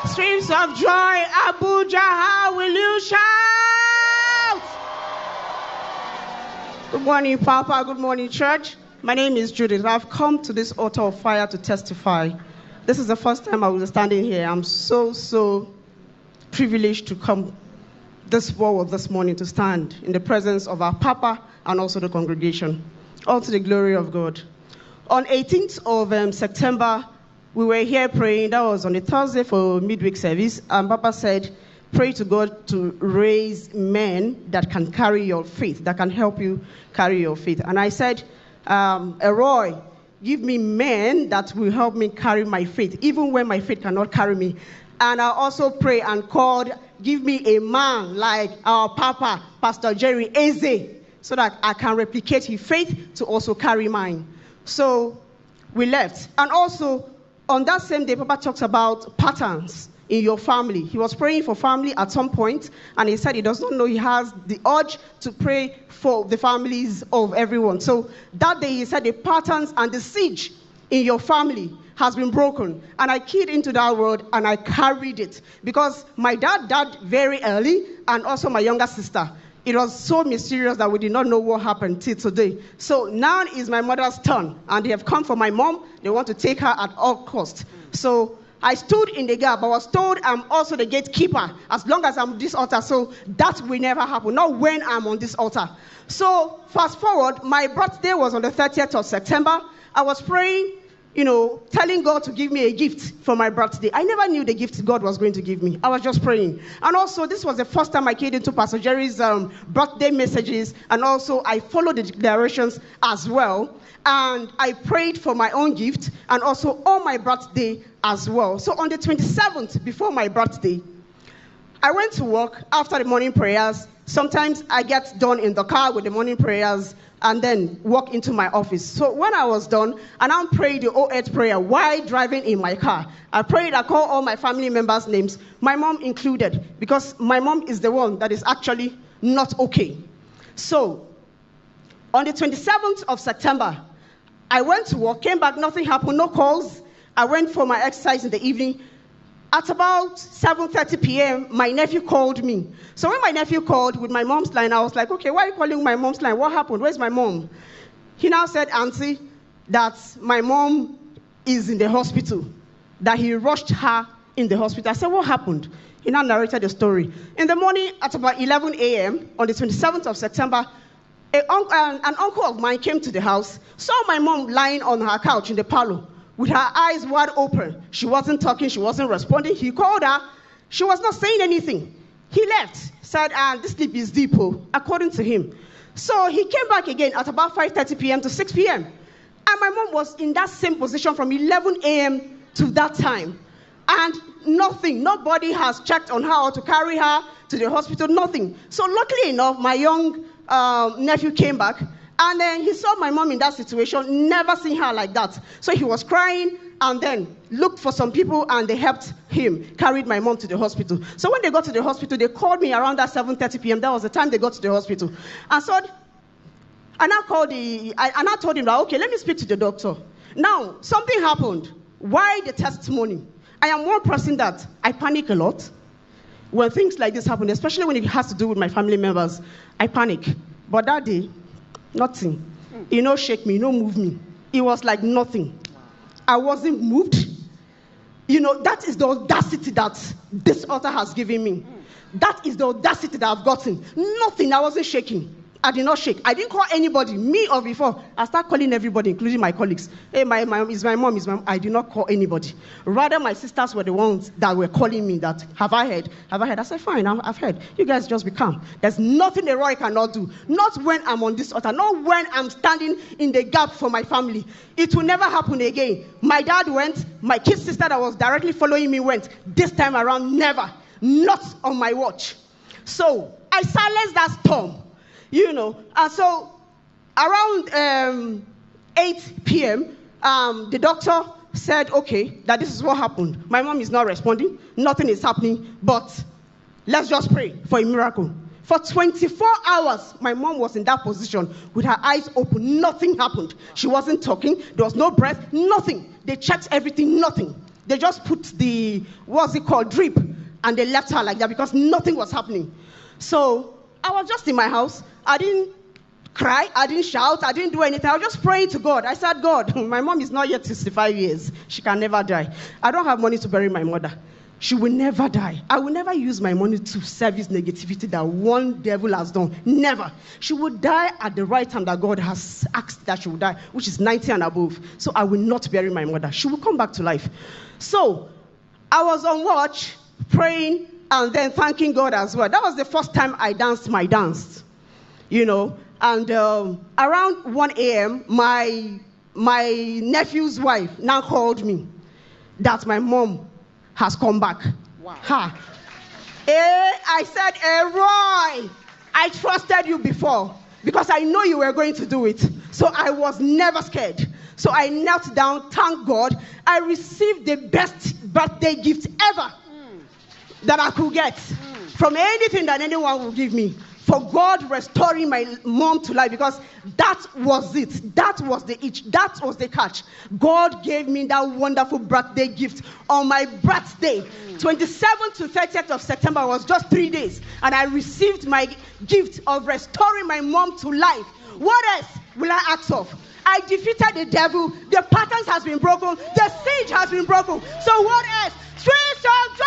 Streams of joy, Abuja, how will you shout? Good morning, Papa. Good morning, church. My name is Judith. I've come to this altar of fire to testify. This is the first time I will be standing here. I'm so privileged to come this forward this morning to stand in the presence of our Papa and also the congregation. All to the glory of God. On 18th of September, we were here praying. That was on a Thursday for midweek service. And Papa said, pray to God to raise men that can carry your faith, that can help you carry your faith. And I said, Roy, give me men that will help me carry my faith, even when my faith cannot carry me. And I also pray and called, give me a man like our Papa, Pastor Jerry Eze, so that I can replicate his faith to also carry mine. So we left. And also, on that same day, Papa talks about patterns in your family. He was praying for family at some point, and he said he does not know he has the urge to pray for the families of everyone. So that day, he said the patterns and the siege in your family has been broken. And I keyed into that word, and I carried it. Because my dad died very early, and also my younger sister. It was so mysterious that we did not know what happened till today. So now is my mother's turn, and they have come for my mom. They want to take her at all costs. So I stood in the gap. I was told I'm also the gatekeeper as long as I'm on this altar. So that will never happen, not when I'm on this altar. So fast forward, my birthday was on the 30th of September. I was praying, telling God to give me a gift for my birthday. I never knew the gift God was going to give me. I was just praying. And also, this was the first time I came into Pastor Jerry's birthday messages, and also I followed the declarations as well. And I prayed for my own gift, and also on my birthday as well. So on the 27th, before my birthday, I went to work after the morning prayers. Sometimes I get done in the car with the morning prayers, and then walk into my office. So when I was done, and I prayed the 08 prayer while driving in my car. I prayed, I called all my family members' names, my mom included, because my mom is the one that is actually not okay. So on the 27th of September, I went to work, came back, nothing happened, no calls. I went for my exercise in the evening. At about 7:30 p.m., my nephew called me. So when my nephew called with my mom's line, I was like, okay, why are you calling my mom's line? What happened? Where's my mom? He now said, Auntie, that my mom is in the hospital, that he rushed her in the hospital. I said, what happened? He now narrated the story. In the morning, at about 11 a.m., on the 27th of September, an uncle of mine came to the house, saw my mom lying on her couch in the parlor, with her eyes wide open. She wasn't talking, she wasn't responding. He called her, she was not saying anything. He left, said, this sleep is deep, according to him. So he came back again at about 5:30 p.m. to 6 p.m. And my mom was in that same position from 11 a.m. to that time. And nothing, nobody has checked on her or to carry her to the hospital, nothing. So luckily enough, my young nephew came back, and then he saw my mom in that situation, never seen her like that. So he was crying, and then looked for some people, and they helped him, carried my mom to the hospital. So when they got to the hospital, they called me around that 7:30 p.m. That was the time they got to the hospital. And so I told him that, okay, let me speak to the doctor. Now, something happened. Why the testimony? I am one person that I panic a lot when things like this happen, especially when it has to do with my family members. I panic. But that day, nothing. Shake me, move me. It was like nothing. I wasn't moved. That is the audacity that this altar has given me. That is the audacity that I've gotten. Nothing. I wasn't shaking. I did not shake. I didn't call anybody, me or before. I started calling everybody, including my colleagues. Hey, my mom. I did not call anybody. Rather, my sisters were the ones that were calling me that, have I heard? I said, fine, I've heard. You guys just be calm. There's nothing a Roy cannot do. Not when I'm on this altar. Not when I'm standing in the gap for my family. It will never happen again. My dad went. My kid sister that was directly following me went. This time around, never. Not on my watch. So, I silenced that storm. And so around 8 p.m., the doctor said, okay, that this is what happened. My mom is not responding. Nothing is happening, but let's just pray for a miracle. For 24 hours, my mom was in that position with her eyes open. Nothing happened. She wasn't talking. There was no breath, nothing. They checked everything, nothing. They just put the, what's it called, drip, and they left her like that because nothing was happening. So I was just in my house. I didn't cry, I didn't shout, I didn't do anything. I was just praying to God. I said, God, my mom is not yet 65 years. She can never die. I don't have money to bury my mother. She will never die. I will never use my money to service negativity that one devil has done. Never. She will die at the right time that God has asked that she will die, which is 90 and above. So I will not bury my mother. She will come back to life. So I was on watch, praying, and then thanking God as well. That was the first time I danced my dance, you know. And around 1 a.m., my nephew's wife now called me that my mom has come back. Wow. I said, Roy, I trusted you before because I know you were going to do it. So I was never scared. So I knelt down, thank God. I received the best birthday gift ever that I could get from anything that anyone will give me. For God restoring my mom to life, because that was it. That was the itch. That was the catch. God gave me that wonderful birthday gift on my birthday. 27th to 30th of September was just 3 days. And I received my gift of restoring my mom to life. What else will I ask of? I defeated the devil. The patterns has been broken. The siege has been broken. So what else? Streets of